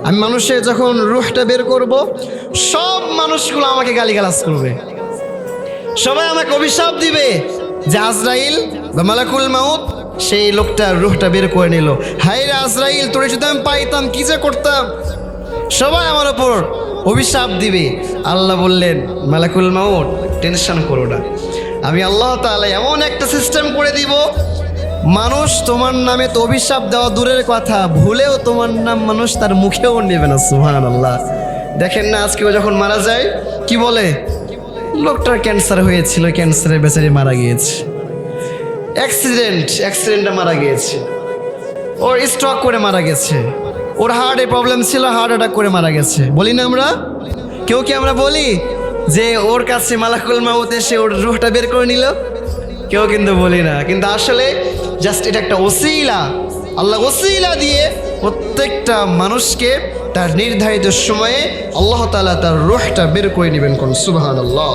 আমি মানুষের যখন রুহটা বের করব, সব মানুষগুলো আমাকে গালিগালাজ করবে, সবাই আমাকে অভিশাপ দিবে যে আজরাইল বা মালাকুল মাউত সেই লোকটার রুহটা বের করে নিল। হায় রে আজরাইল, তোরে যদি আমি পাইতাম কি যে করতাম। সবাই আমার ওপর অভিশাপ দিবে। আল্লাহ বললেন, মালাকুল মাউত টেনশন করো না, আমি আল্লাহ তাআলা এমন একটা সিস্টেম করে দিব, মানুষ তোমার নামে তো অভিশাপ দেওয়া দূরের কথা, ভুলেও তোমার নাম মানুষ তার মুখেও নেবে না। সুবহানাল্লাহ। দেখেন না আজকে ও যখন মারা যায় কি বলে, লোকটার ক্যান্সার হয়েছিল, ক্যান্সারে বেচারি মারা গিয়েছে, অ্যাক্সিডেন্টে মারা গিয়েছে, ওর স্ট্রোক করে মারা গেছে, ওর হার্টে প্রবলেম ছিল, হার্ট অ্যাটাক করে মারা গেছে। বলি না আমরা, কেউ কি আমরা বলি যে ওর কাছে মালাকুল মাউত এসে ওর রুহটা বের করে নিল? কেউ কিন্তু বলি না। কিন্তু আসলে জাস্ট এটা একটা ওসিলা, আল্লাহ ওসিলা দিয়ে প্রত্যেকটা মানুষকে তার নির্ধারিত সময়ে আল্লাহ তাআলা তার রুহটা বের করে নেবেন। কোন সুবহানাল্লাহ।